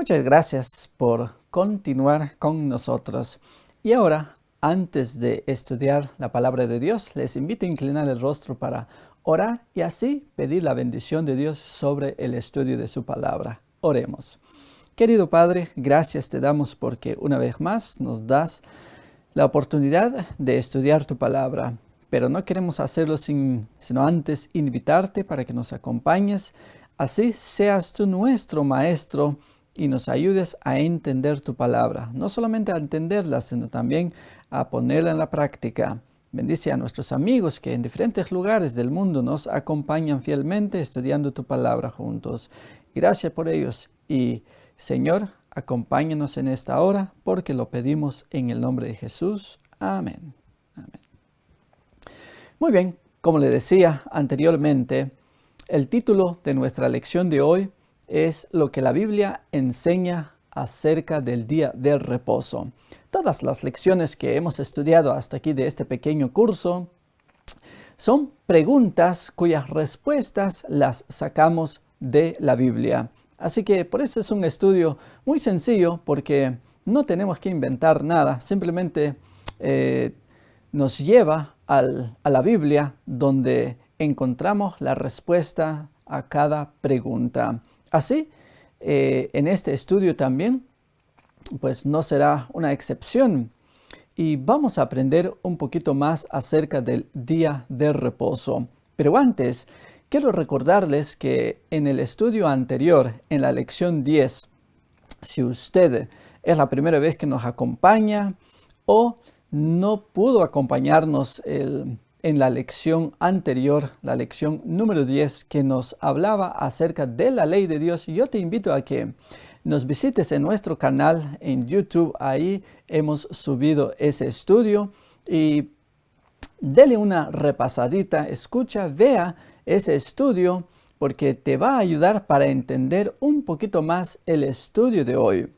Muchas gracias por continuar con nosotros. Y ahora, antes de estudiar la palabra de Dios, les invito a inclinar el rostro para orar y así pedir la bendición de Dios sobre el estudio de su palabra. Oremos. Querido Padre, gracias te damos porque una vez más nos das la oportunidad de estudiar tu palabra. Pero no queremos hacerlo sino antes invitarte para que nos acompañes. Así seas tú nuestro maestro y nos ayudes a entender tu palabra. No solamente a entenderla, sino también a ponerla en la práctica. Bendice a nuestros amigos que en diferentes lugares del mundo nos acompañan fielmente estudiando tu palabra juntos. Gracias por ellos y Señor, acompáñanos en esta hora porque lo pedimos en el nombre de Jesús. Amén. Amén. Muy bien, como le decía anteriormente, el título de nuestra lección de hoy es lo que la Biblia enseña acerca del día de reposo. Todas las lecciones que hemos estudiado hasta aquí de este pequeño curso son preguntas cuyas respuestas las sacamos de la Biblia. Así que por eso es un estudio muy sencillo porque no tenemos que inventar nada, simplemente nos lleva a la Biblia donde encontramos la respuesta a cada pregunta. Así, en este estudio también, pues no será una excepción. Y vamos a aprender un poquito más acerca del día de reposo. Pero antes, quiero recordarles que en el estudio anterior, en la lección 10, si usted es la primera vez que nos acompaña o no pudo acompañarnos en la lección anterior, la lección número 10, que nos hablaba acerca de la ley de Dios, yo te invito a que nos visites en nuestro canal en YouTube. Ahí hemos subido ese estudio y dele una repasadita, escucha, vea ese estudio porque te va a ayudar para entender un poquito más el estudio de hoy.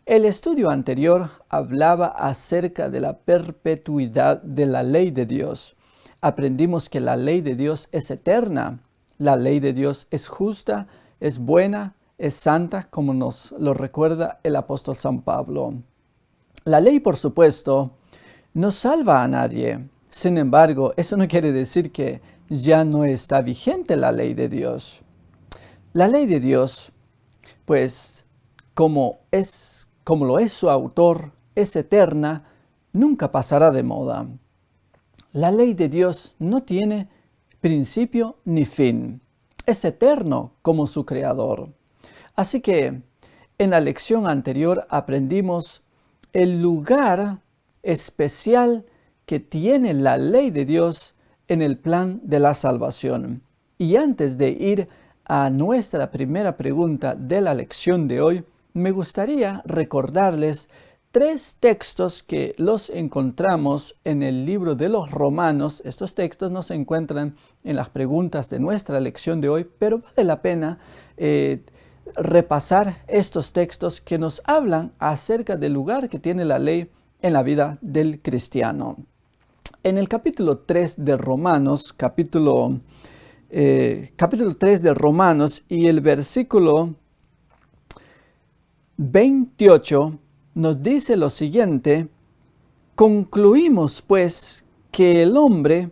El estudio anterior hablaba acerca de la perpetuidad de la ley de Dios. Aprendimos que la ley de Dios es eterna, la ley de Dios es justa, es buena, es santa, como nos lo recuerda el apóstol San Pablo. La ley, por supuesto, no salva a nadie. Sin embargo, eso no quiere decir que ya no está vigente la ley de Dios. La ley de Dios, pues, como lo es su autor, es eterna, nunca pasará de moda. La ley de Dios no tiene principio ni fin. Es eterno como su creador. Así que en la lección anterior aprendimos el lugar especial que tiene la ley de Dios en el plan de la salvación. Y antes de ir a nuestra primera pregunta de la lección de hoy, me gustaría recordarles 3 textos que los encontramos en el libro de los Romanos. Estos textos no se encuentran en las preguntas de nuestra lección de hoy, pero vale la pena repasar estos textos que nos hablan acerca del lugar que tiene la ley en la vida del cristiano. En el capítulo 3 de Romanos, capítulo 3 de Romanos y el versículo 28 nos dice lo siguiente: concluimos pues que el hombre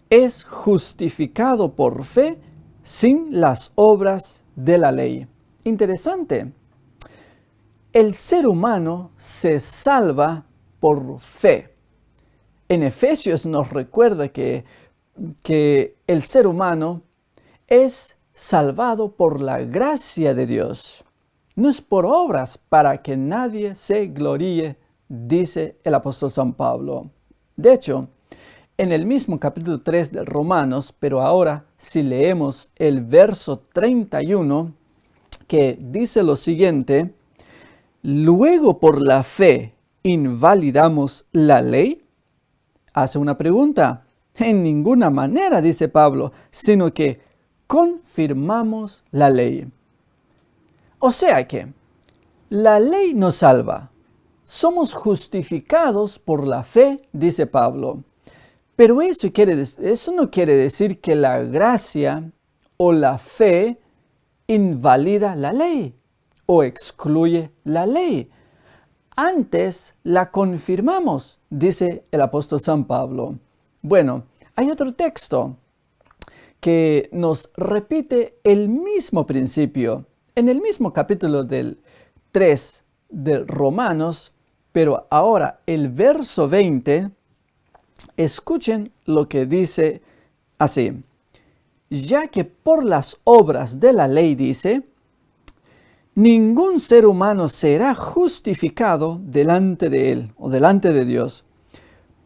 es justificado por fe sin las obras de la ley. Interesante. El ser humano se salva por fe. En Efesios nos recuerda que el ser humano es salvado por la gracia de Dios. No es por obras para que nadie se gloríe, dice el apóstol San Pablo. De hecho, en el mismo capítulo 3 de Romanos, pero ahora si leemos el verso 31, que dice lo siguiente: luego por la fe invalidamos la ley. Hace una pregunta. En ninguna manera, dice Pablo, sino que confirmamos la ley. O sea que la ley nos salva. Somos justificados por la fe, dice Pablo. Pero eso no quiere decir que la gracia o la fe invalida la ley o excluye la ley. Antes la confirmamos, dice el apóstol San Pablo. Bueno, hay otro texto que nos repite el mismo principio en el mismo capítulo del 3 de Romanos, pero ahora el verso 20, escuchen lo que dice así. Ya que por las obras de la ley dice, ningún ser humano será justificado delante de él o delante de Dios,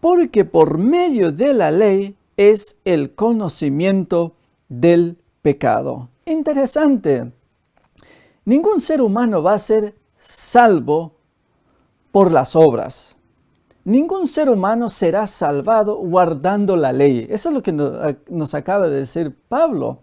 porque por medio de la ley es el conocimiento del pecado. Interesante. Ningún ser humano va a ser salvo por las obras. Ningún ser humano será salvado guardando la ley. Eso es lo que nos acaba de decir Pablo.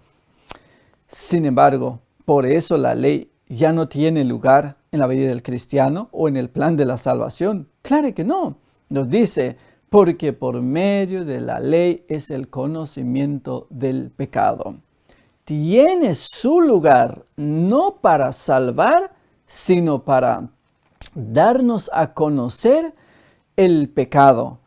Sin embargo, por eso la ley ya no tiene lugar en la vida del cristiano o en el plan de la salvación. Claro que no. Nos dice, porque por medio de la ley es el conocimiento del pecado. Tiene su lugar no para salvar, sino para darnos a conocer el pecado,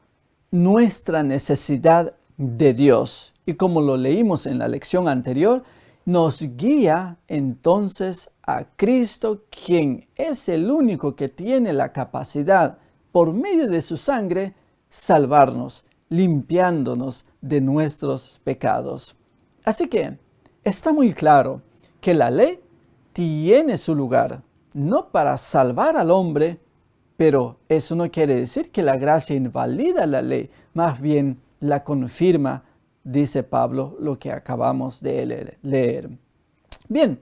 nuestra necesidad de Dios. Y como lo leímos en la lección anterior, nos guía entonces a Cristo, quien es el único que tiene la capacidad, por medio de su sangre, salvarnos, limpiándonos de nuestros pecados. Así que está muy claro que la ley tiene su lugar, no para salvar al hombre, pero eso no quiere decir que la gracia invalida la ley, más bien la confirma, dice Pablo, lo que acabamos de leer. Bien,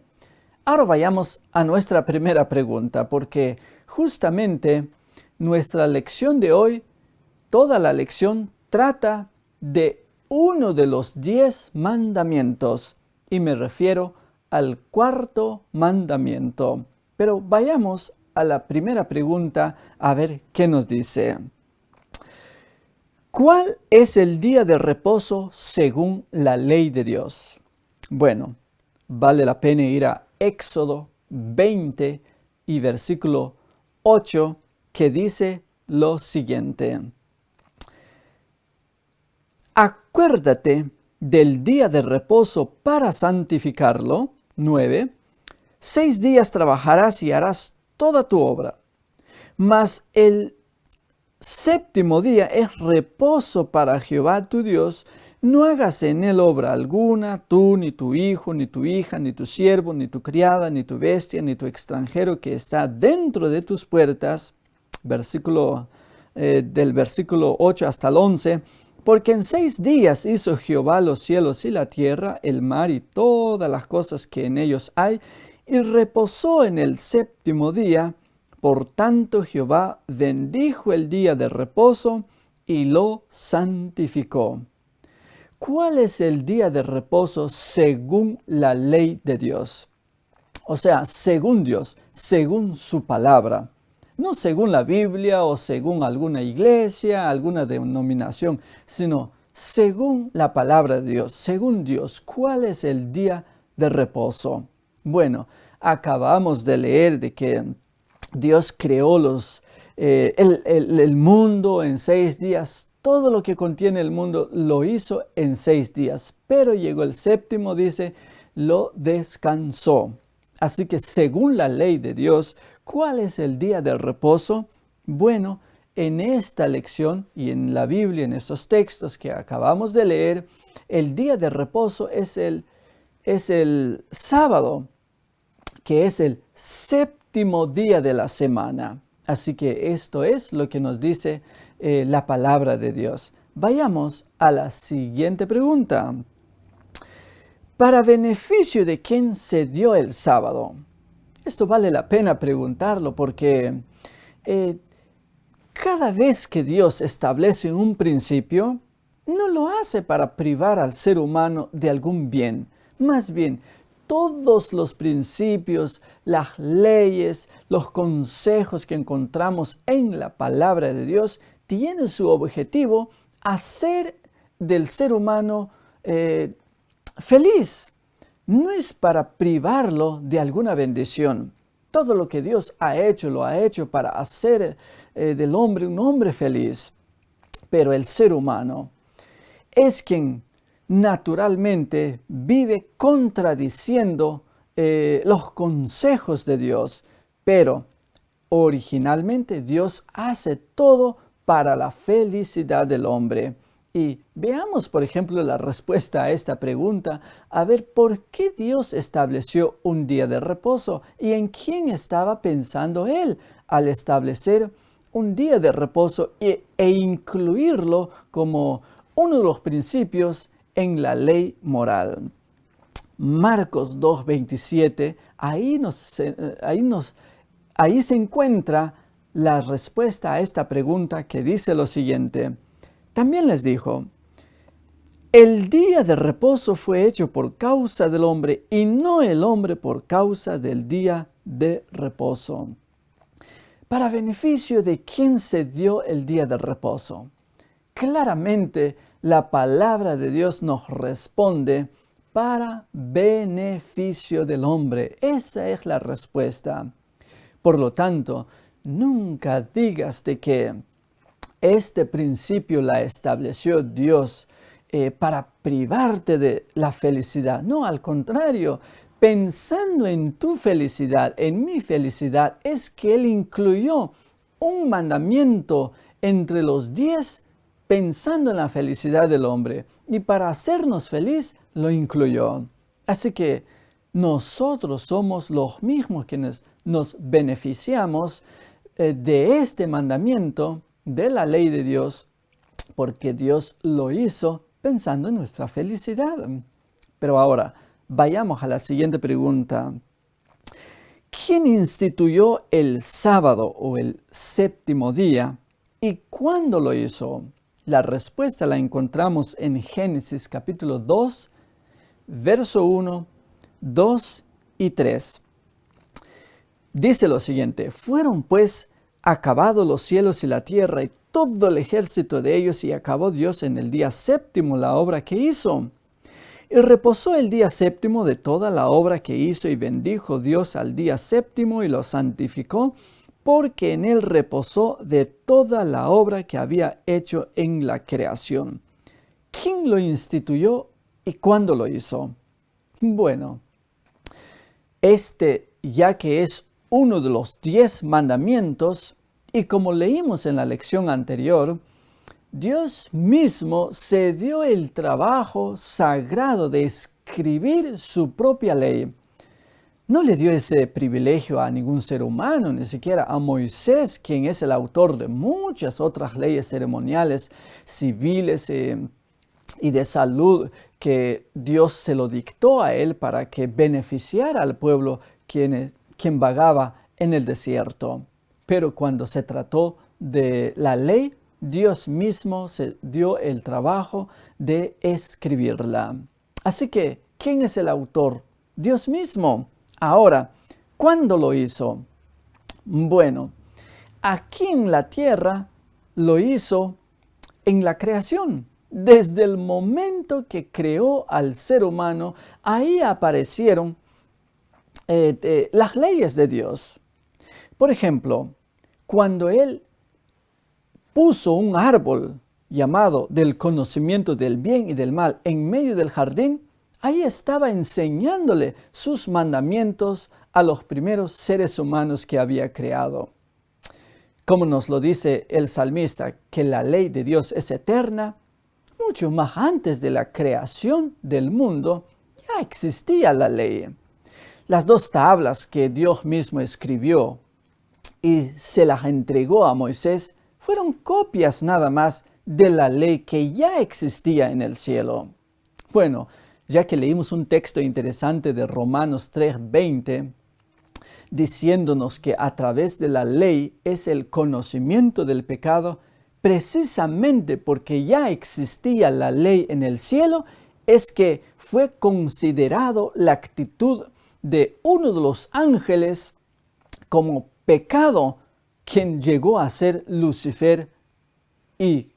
ahora vayamos a nuestra primera pregunta, porque justamente nuestra lección de hoy, toda la lección trata de uno de los 10 mandamientos, y me refiero al cuarto mandamiento. Pero vayamos a la primera pregunta a ver qué nos dice. ¿Cuál es el día de reposo según la ley de Dios? Bueno, vale la pena ir a Éxodo 20 y versículo 8, que dice lo siguiente. Acuérdate del día de reposo para santificarlo. 9. 6 días trabajarás y harás toda tu obra. Mas el séptimo día es reposo para Jehová tu Dios. No hagas en él obra alguna, tú, ni tu hijo, ni tu hija, ni tu siervo, ni tu criada, ni tu bestia, ni tu extranjero que está dentro de tus puertas. Del versículo 8 hasta el 11. Porque en 6 días hizo Jehová los cielos y la tierra, el mar y todas las cosas que en ellos hay, y reposó en el séptimo día. Por tanto, Jehová bendijo el día de reposo y lo santificó. ¿Cuál es el día de reposo según la ley de Dios? O sea, según Dios, según su palabra. No según la Biblia o según alguna iglesia, alguna denominación, sino según la palabra de Dios, según Dios. ¿Cuál es el día de reposo? Bueno, acabamos de leer de que Dios creó el mundo en 6 días. Todo lo que contiene el mundo lo hizo en 6 días. Pero llegó el séptimo, dice, lo descansó. Así que según la ley de Dios, ¿cuál es el día del reposo? Bueno, en esta lección y en la Biblia, en estos textos que acabamos de leer, el día de reposo es el sábado, que es el séptimo día de la semana. Así que esto es lo que nos dice la palabra de Dios. Vayamos a la siguiente pregunta. ¿Para beneficio de quién se dio el sábado? Esto vale la pena preguntarlo porque cada vez que Dios establece un principio, no lo hace para privar al ser humano de algún bien. Más bien, todos los principios, las leyes, los consejos que encontramos en la palabra de Dios tienen su objetivo hacer del ser humano feliz. No es para privarlo de alguna bendición. Todo lo que Dios ha hecho, lo ha hecho para hacer del hombre un hombre feliz. Pero el ser humano es quien naturalmente vive contradiciendo los consejos de Dios. Pero originalmente Dios hace todo para la felicidad del hombre. Y veamos, por ejemplo, la respuesta a esta pregunta, a ver por qué Dios estableció un día de reposo y en quién estaba pensando Él al establecer un día de reposo e incluirlo como uno de los principios en la ley moral. Marcos 2:27, ahí se encuentra la respuesta a esta pregunta, que dice lo siguiente. También les dijo: el día de reposo fue hecho por causa del hombre y no el hombre por causa del día de reposo. ¿Para beneficio de quién se dio el día de reposo? Claramente la palabra de Dios nos responde: para beneficio del hombre. Esa es la respuesta. Por lo tanto, nunca digas de que este principio la estableció Dios para privarte de la felicidad. No, al contrario, pensando en tu felicidad, en mi felicidad, es que Él incluyó un mandamiento entre los 10 pensando en la felicidad del hombre. Y para hacernos feliz, lo incluyó. Así que nosotros somos los mismos quienes nos beneficiamos de este mandamiento, de la ley de Dios, porque Dios lo hizo pensando en nuestra felicidad. Pero ahora, vayamos a la siguiente pregunta. ¿Quién instituyó el sábado o el séptimo día y cuándo lo hizo? La respuesta la encontramos en Génesis capítulo 2, verso 1, 2 y 3. Dice lo siguiente: fueron pues acabados los cielos y la tierra y todo el ejército de ellos, y acabó Dios en el día séptimo la obra que hizo. Y reposó el día séptimo de toda la obra que hizo, y bendijo Dios al día séptimo y lo santificó, porque en él reposó de toda la obra que había hecho en la creación. ¿Quién lo instituyó y cuándo lo hizo? Bueno, ya que es uno de los 10 mandamientos, y como leímos en la lección anterior, Dios mismo se dio el trabajo sagrado de escribir su propia ley. No le dio ese privilegio a ningún ser humano, ni siquiera a Moisés, quien es el autor de muchas otras leyes ceremoniales, civiles y de salud, que Dios se lo dictó a él para que beneficiara al pueblo quien vagaba en el desierto. Pero cuando se trató de la ley, Dios mismo se dio el trabajo de escribirla. Así que, ¿quién es el autor? Dios mismo. Ahora, ¿cuándo lo hizo? Bueno, aquí en la tierra lo hizo en la creación. Desde el momento que creó al ser humano, ahí aparecieron las leyes de Dios. Por ejemplo, cuando Él puso un árbol llamado del conocimiento del bien y del mal en medio del jardín, ahí estaba enseñándole sus mandamientos a los primeros seres humanos que había creado. Como nos lo dice el salmista, que la ley de Dios es eterna, mucho más antes de la creación del mundo ya existía la ley. Las 2 tablas que Dios mismo escribió y se las entregó a Moisés fueron copias nada más de la ley que ya existía en el cielo. Bueno, ya que leímos un texto interesante de Romanos 3:20, diciéndonos que a través de la ley es el conocimiento del pecado, precisamente porque ya existía la ley en el cielo, es que fue considerado la actitud de uno de los ángeles como pecado, quien llegó a ser Lucifer, y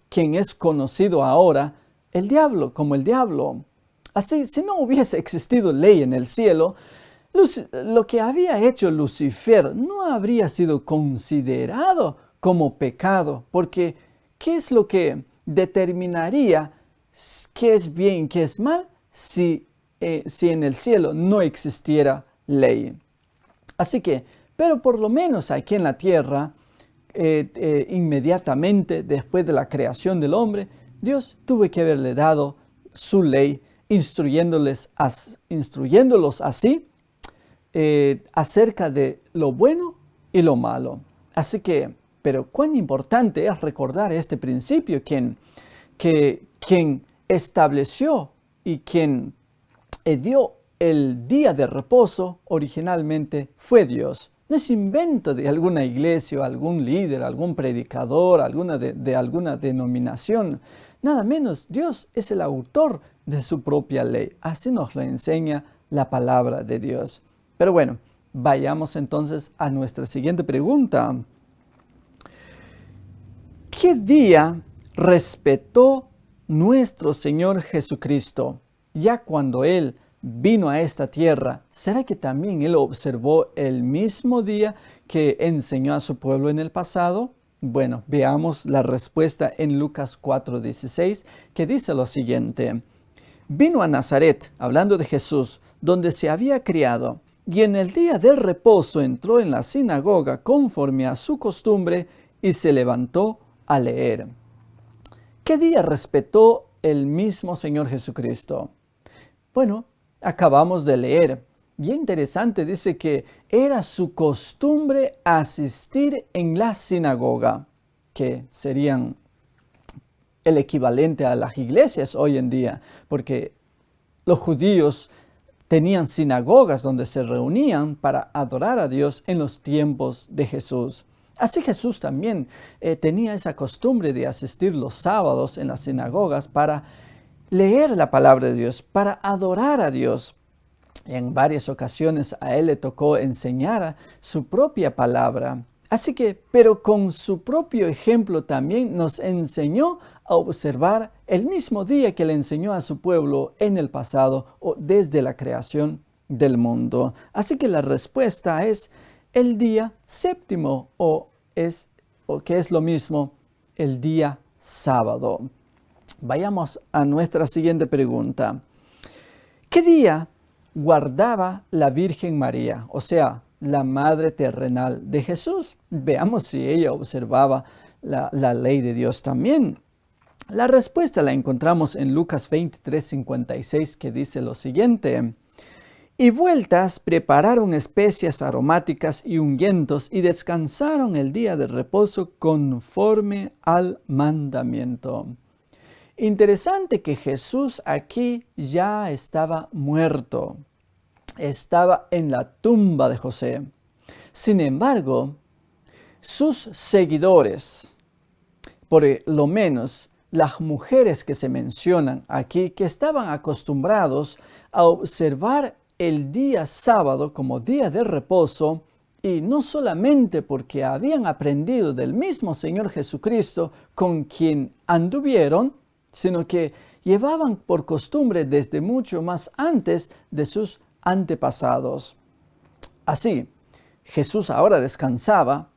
quien es conocido ahora, el diablo, como el diablo. Así, si no hubiese existido ley en el cielo, Lo que había hecho Lucifer no habría sido considerado como pecado, porque ¿qué es lo que determinaría qué es bien y qué es mal si en el cielo no existiera ley? Así que, pero por lo menos aquí en la tierra, inmediatamente después de la creación del hombre, Dios tuvo que haberle dado su ley, instruyéndolos así acerca de lo bueno y lo malo. Así que, pero cuán importante es recordar este principio, quien estableció y quien dio el día de reposo originalmente fue Dios. No es invento de alguna iglesia, algún líder, algún predicador, de alguna denominación. Nada menos, Dios es el autor de su propia ley. Así nos lo enseña la palabra de Dios. Pero bueno, vayamos entonces a nuestra siguiente pregunta. ¿Qué día respetó nuestro Señor Jesucristo? Ya cuando Él vino a esta tierra, ¿será que también Él observó el mismo día que enseñó a su pueblo en el pasado? Bueno, veamos la respuesta en Lucas 4:16, que dice lo siguiente. Vino a Nazaret, hablando de Jesús, donde se había criado, y en el día del reposo entró en la sinagoga conforme a su costumbre y se levantó a leer. ¿Qué día respetó el mismo Señor Jesucristo? Bueno, acabamos de leer. Y interesante, dice que era su costumbre asistir en la sinagoga, que serían el equivalente a las iglesias hoy en día, porque los judíos tenían sinagogas donde se reunían para adorar a Dios en los tiempos de Jesús. Así Jesús también tenía esa costumbre de asistir los sábados en las sinagogas para leer la palabra de Dios, para adorar a Dios. En varias ocasiones a él le tocó enseñar su propia palabra. Así que, pero con su propio ejemplo también nos enseñó a observar el mismo día que le enseñó a su pueblo en el pasado o desde la creación del mundo. Así que la respuesta es el día séptimo o que es lo mismo, el día sábado. Vayamos a nuestra siguiente pregunta. ¿Qué día guardaba la Virgen María, o sea, la Madre terrenal de Jesús? Veamos si ella observaba la ley de Dios también. La respuesta la encontramos en Lucas 23:56, que dice lo siguiente. Y vueltas prepararon especias aromáticas y ungüentos y descansaron el día de reposo conforme al mandamiento. Interesante que Jesús aquí ya estaba muerto. Estaba en la tumba de José. Sin embargo, sus seguidores, por lo menos las mujeres que se mencionan aquí, que estaban acostumbrados a observar el día sábado como día de reposo, y no solamente porque habían aprendido del mismo Señor Jesucristo con quien anduvieron, sino que llevaban por costumbre desde mucho más antes de sus antepasados. Así, Jesús ahora descansaba,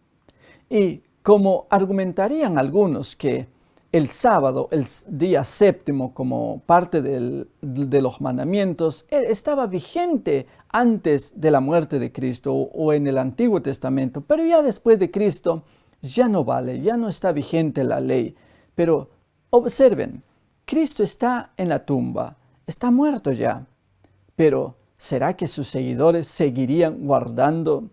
y como argumentarían algunos que el sábado, el día séptimo, como parte de los mandamientos, estaba vigente antes de la muerte de Cristo o en el Antiguo Testamento, pero ya después de Cristo ya no vale, ya no está vigente la ley. Pero observen, Cristo está en la tumba, está muerto ya, pero ¿será que sus seguidores seguirían guardando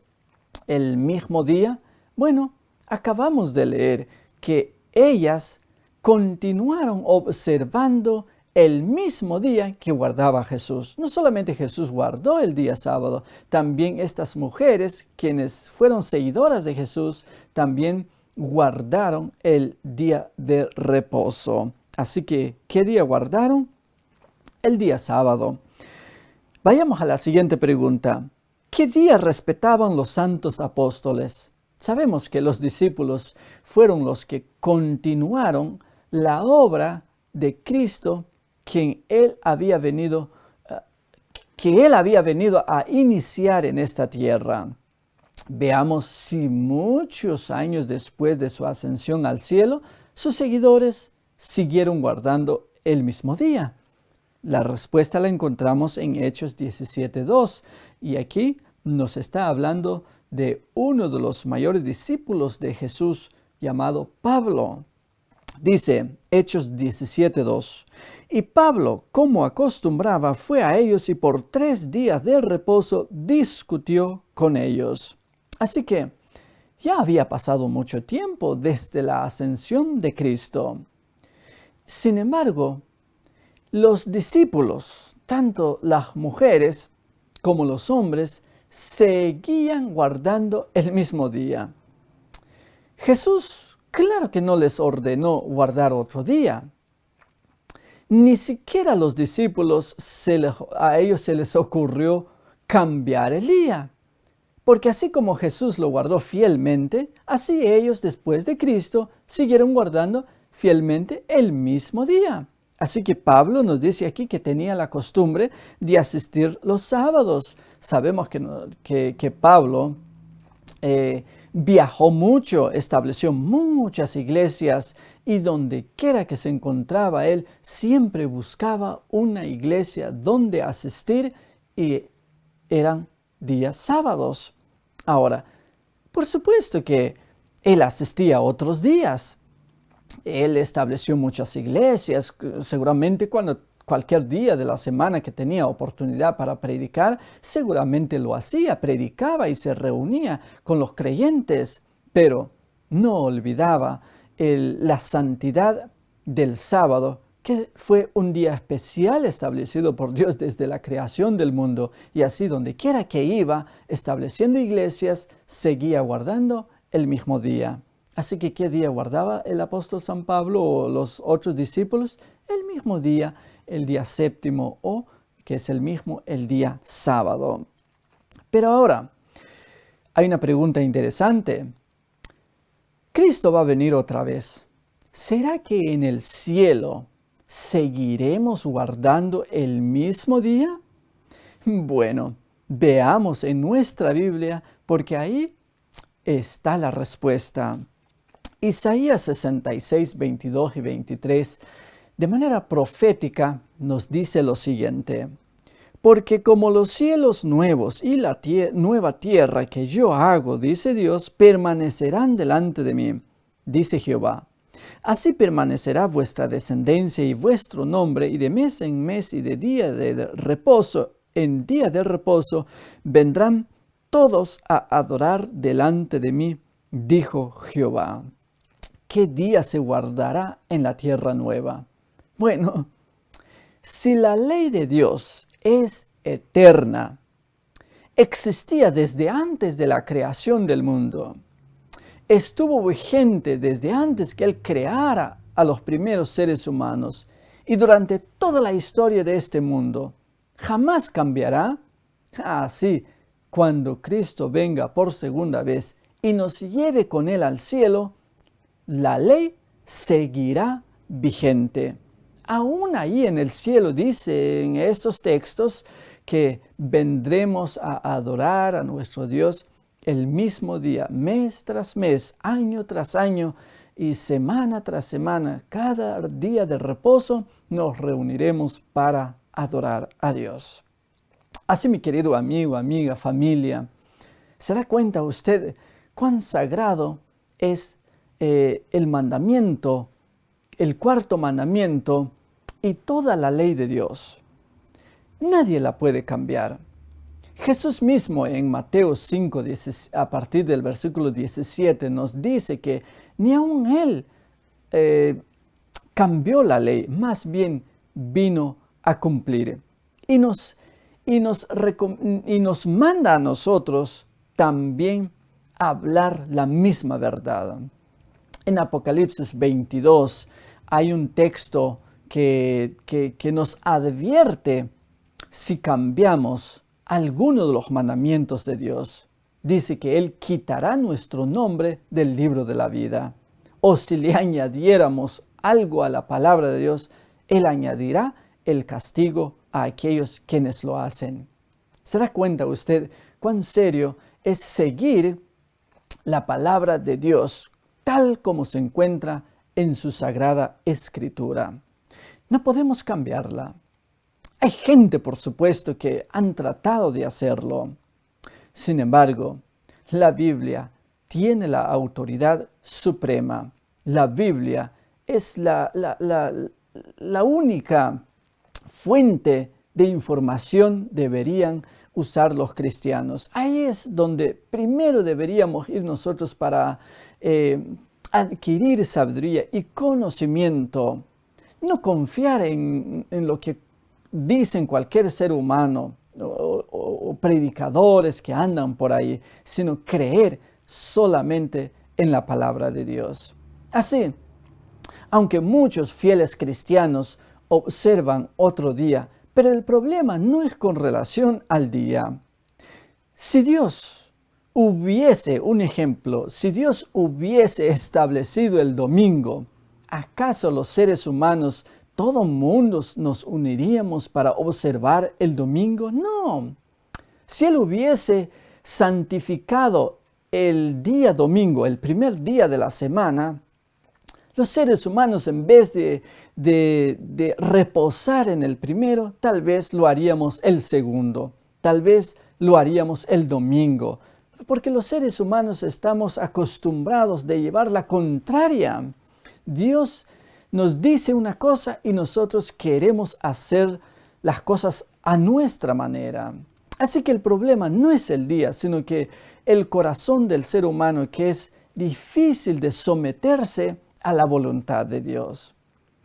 el mismo día? Bueno, acabamos de leer que ellas continuaron observando el mismo día que guardaba Jesús. No solamente Jesús guardó el día sábado, también estas mujeres, quienes fueron seguidoras de Jesús, también guardaron el día de reposo. Así que, ¿qué día guardaron? El día sábado. Vayamos a la siguiente pregunta. ¿Qué día respetaban los santos apóstoles? Sabemos que los discípulos fueron los que continuaron la obra de Cristo, quien Él había venido, que Él había venido a iniciar en esta tierra. Veamos si muchos años después de su ascensión al cielo, sus seguidores siguieron guardando el mismo día. La respuesta la encontramos en Hechos 17:2, y aquí nos está hablando de uno de los mayores discípulos de Jesús llamado Pablo. Dice Hechos 17:2, y Pablo, como acostumbraba, fue a ellos y por 3 días de reposo discutió con ellos. Así que ya había pasado mucho tiempo desde la ascensión de Cristo. Sin embargo, los discípulos, tanto las mujeres como los hombres, seguían guardando el mismo día. Jesús, claro que no les ordenó guardar otro día. Ni siquiera a los discípulos a ellos se les ocurrió cambiar el día. Porque así como Jesús lo guardó fielmente, así ellos después de Cristo siguieron guardando fielmente el mismo día. Así que Pablo nos dice aquí que tenía la costumbre de asistir los sábados. Sabemos que Pablo viajó mucho, estableció muchas iglesias y donde quiera que se encontraba él, siempre buscaba una iglesia donde asistir y eran días sábados. Ahora, por supuesto que él asistía a otros días. Él estableció muchas iglesias, seguramente cualquier día de la semana que tenía oportunidad para predicar, seguramente lo hacía, predicaba y se reunía con los creyentes, pero no olvidaba la santidad del sábado, que fue un día especial establecido por Dios desde la creación del mundo, y así donde quiera que iba, estableciendo iglesias, seguía guardando el mismo día. Así que, ¿qué día guardaba el apóstol San Pablo o los otros discípulos? El mismo día, el día séptimo, o que es el mismo, el día sábado. Pero ahora, hay una pregunta interesante. Cristo va a venir otra vez. ¿Será que en el cielo seguiremos guardando el mismo día? Bueno, veamos en nuestra Biblia, porque ahí está la respuesta. Isaías 66, 22 y 23, de manera profética, nos dice lo siguiente: porque como los cielos nuevos y la nueva tierra que yo hago, dice Dios, permanecerán delante de mí, dice Jehová. Así permanecerá vuestra descendencia y vuestro nombre, y de mes en mes y de día de reposo en día de reposo vendrán todos a adorar delante de mí, dijo Jehová. ¿Qué día se guardará en la tierra nueva? Bueno, si la ley de Dios es eterna, existía desde antes de la creación del mundo, estuvo vigente desde antes que Él creara a los primeros seres humanos y durante toda la historia de este mundo, ¿jamás cambiará? Sí, cuando Cristo venga por segunda vez y nos lleve con Él al cielo, la ley seguirá vigente. Aún ahí en el cielo dice en estos textos que vendremos a adorar a nuestro Dios el mismo día, mes tras mes, año tras año y semana tras semana. Cada día de reposo nos reuniremos para adorar a Dios. Así, mi querido amigo, amiga, familia, ¿se da cuenta usted cuán sagrado es el mandamiento, el cuarto mandamiento y toda la ley de Dios? Nadie la puede cambiar. Jesús mismo en Mateo 5, a partir del versículo 17, nos dice que ni aun Él cambió la ley, más bien vino a cumplir. Y nos manda a nosotros también hablar la misma verdad. En Apocalipsis 22 hay un texto que nos advierte si cambiamos alguno de los mandamientos de Dios. Dice que Él quitará nuestro nombre del libro de la vida. O si le añadiéramos algo a la palabra de Dios, Él añadirá el castigo a aquellos quienes lo hacen. ¿Se da cuenta usted cuán serio es seguir la palabra de Dios tal como se encuentra en su sagrada escritura? No podemos cambiarla. Hay gente, por supuesto, que han tratado de hacerlo. Sin embargo, la Biblia tiene la autoridad suprema. La Biblia es la única fuente de información deberían usar los cristianos. Ahí es donde primero deberíamos ir nosotros para adquirir sabiduría y conocimiento. No confiar en lo que dicen cualquier ser humano o predicadores que andan por ahí, sino creer solamente en la palabra de Dios. Así, aunque muchos fieles cristianos observan otro día, pero el problema no es con relación al día. Si Dios hubiese, un ejemplo, si Dios hubiese establecido el domingo, ¿acaso los seres humanos, todo mundo nos uniríamos para observar el domingo? No. Si Él hubiese santificado el día domingo, el primer día de la semana, los seres humanos, en vez de reposar en el primero, tal vez lo haríamos el segundo, tal vez lo haríamos el domingo, porque los seres humanos estamos acostumbrados de llevar la contraria. Dios nos dice una cosa y nosotros queremos hacer las cosas a nuestra manera. Así que el problema no es el día, sino que el corazón del ser humano, que es difícil de someterse a la voluntad de Dios.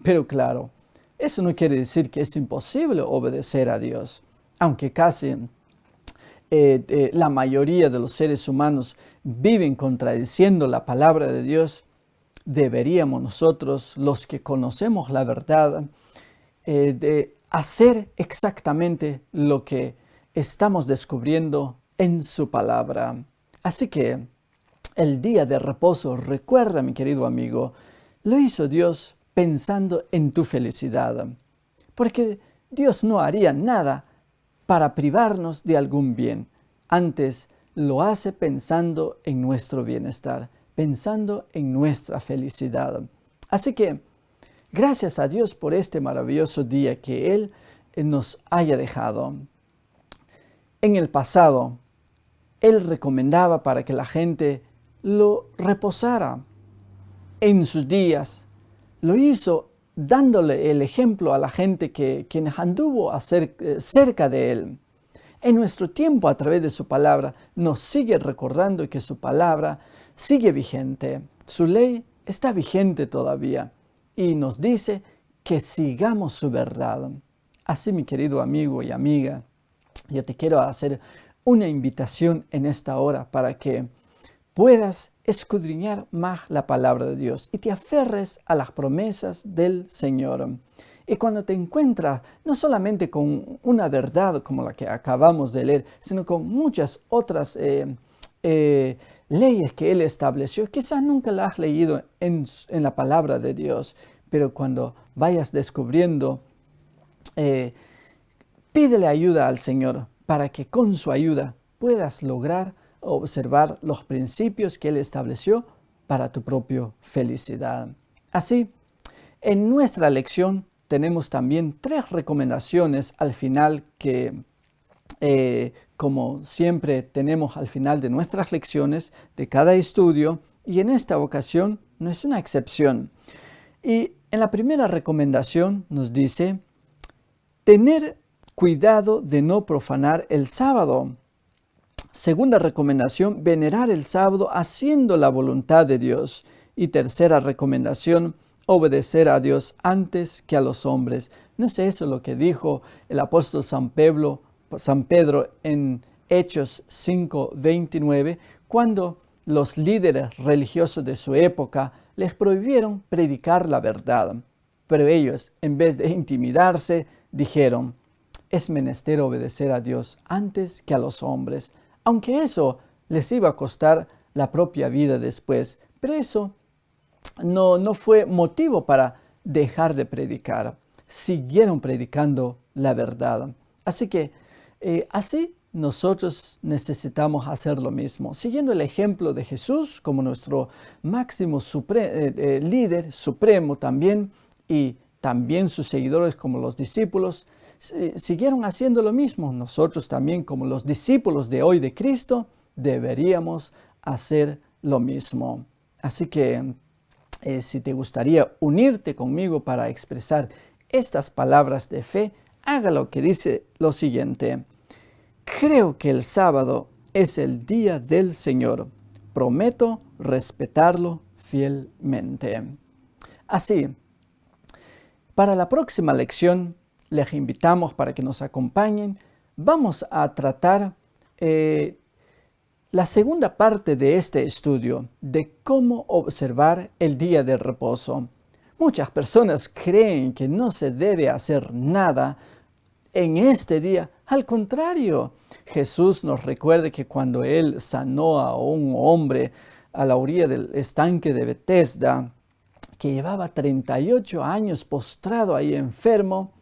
Pero claro, eso no quiere decir que es imposible obedecer a Dios, aunque casi la mayoría de los seres humanos viven contradiciendo la palabra de Dios. Deberíamos nosotros, los que conocemos la verdad, de hacer exactamente lo que estamos descubriendo en su palabra. Así que el día de reposo, recuerda, mi querido amigo, lo hizo Dios pensando en tu felicidad, porque Dios no haría nada para privarnos de algún bien. Antes lo hace pensando en nuestro bienestar, pensando en nuestra felicidad. Así que, gracias a Dios por este maravilloso día que Él nos haya dejado. En el pasado, Él recomendaba para que la gente lo reposara en sus días. Lo hizo dándole el ejemplo a la gente quien anduvo cerca de Él. En nuestro tiempo, a través de su palabra, nos sigue recordando que su palabra sigue vigente. Su ley está vigente todavía y nos dice que sigamos su verdad. Así, mi querido amigo y amiga, yo te quiero hacer una invitación en esta hora para que puedas escudriñar más la palabra de Dios y te aferres a las promesas del Señor. Y cuando te encuentras no solamente con una verdad como la que acabamos de leer, sino con muchas otras leyes que Él estableció, quizás nunca las has leído en la palabra de Dios, pero cuando vayas descubriendo, pídele ayuda al Señor para que con su ayuda puedas lograr observar los principios que Él estableció para tu propia felicidad. Así, en nuestra lección tenemos también 3 recomendaciones al final que, como siempre tenemos al final de nuestras lecciones, de cada estudio, y en esta ocasión no es una excepción. Y en la primera recomendación nos dice, tener cuidado de no profanar el sábado. Segunda recomendación, venerar el sábado haciendo la voluntad de Dios. Y tercera recomendación, obedecer a Dios antes que a los hombres. ¿No es eso lo que dijo el apóstol San Pedro en Hechos 5:29, cuando los líderes religiosos de su época les prohibieron predicar la verdad? Pero ellos, en vez de intimidarse, dijeron, es menester obedecer a Dios antes que a los hombres, aunque eso les iba a costar la propia vida después. Pero eso no fue motivo para dejar de predicar. Siguieron predicando la verdad. Así que así nosotros necesitamos hacer lo mismo. Siguiendo el ejemplo de Jesús como nuestro máximo líder supremo también, y también sus seguidores como los discípulos, siguieron haciendo lo mismo. Nosotros también como los discípulos de hoy de Cristo deberíamos hacer lo mismo. Así que si te gustaría unirte conmigo para expresar estas palabras de fe, hágalo, que dice lo siguiente: creo que el sábado es el día del Señor. Prometo respetarlo fielmente. Así, para la próxima lección, les invitamos para que nos acompañen. Vamos a tratar la segunda parte de este estudio, de cómo observar el día de reposo. Muchas personas creen que no se debe hacer nada en este día. Al contrario, Jesús nos recuerda que cuando Él sanó a un hombre a la orilla del estanque de Betesda, que llevaba 38 años postrado ahí enfermo,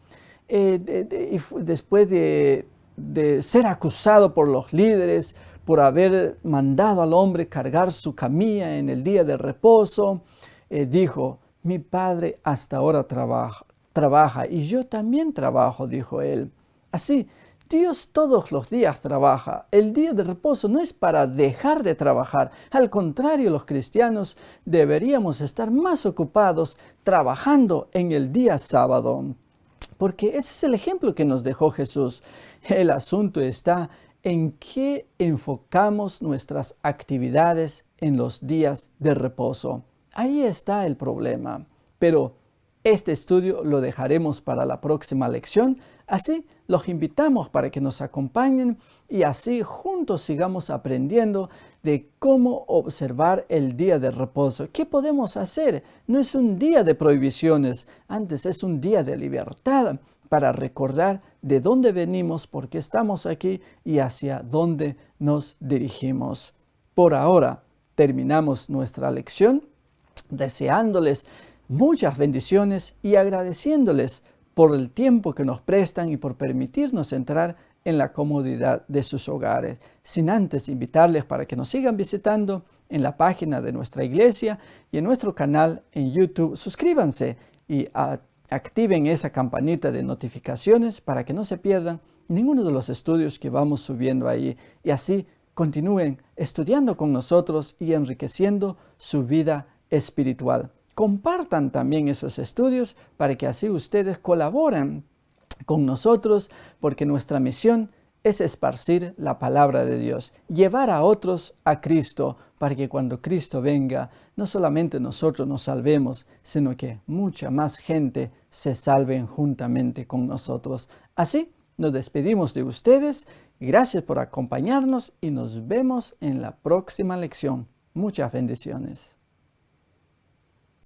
después de ser acusado por los líderes por haber mandado al hombre cargar su camilla en el día de reposo, dijo: mi padre hasta ahora trabaja y yo también trabajo, dijo él. Así, Dios todos los días trabaja. El día de reposo no es para dejar de trabajar. Al contrario, los cristianos deberíamos estar más ocupados trabajando en el día sábado, porque ese es el ejemplo que nos dejó Jesús. El asunto está en qué enfocamos nuestras actividades en los días de reposo. Ahí está el problema. Pero este estudio lo dejaremos para la próxima lección. Así los invitamos para que nos acompañen y así juntos sigamos aprendiendo de cómo observar el día de reposo. ¿Qué podemos hacer? No es un día de prohibiciones, antes es un día de libertad para recordar de dónde venimos, por qué estamos aquí y hacia dónde nos dirigimos. Por ahora terminamos nuestra lección deseándoles muchas bendiciones y agradeciéndoles por el tiempo que nos prestan y por permitirnos entrar en la comodidad de sus hogares. Sin antes invitarles para que nos sigan visitando en la página de nuestra iglesia y en nuestro canal en YouTube. Suscríbanse y activen esa campanita de notificaciones para que no se pierdan ninguno de los estudios que vamos subiendo ahí. Y así continúen estudiando con nosotros y enriqueciendo su vida espiritual. Compartan también esos estudios para que así ustedes colaboren con nosotros, porque nuestra misión es esparcir la palabra de Dios, llevar a otros a Cristo, para que cuando Cristo venga, no solamente nosotros nos salvemos, sino que mucha más gente se salven juntamente con nosotros. Así, nos despedimos de ustedes. Gracias por acompañarnos y nos vemos en la próxima lección. Muchas bendiciones.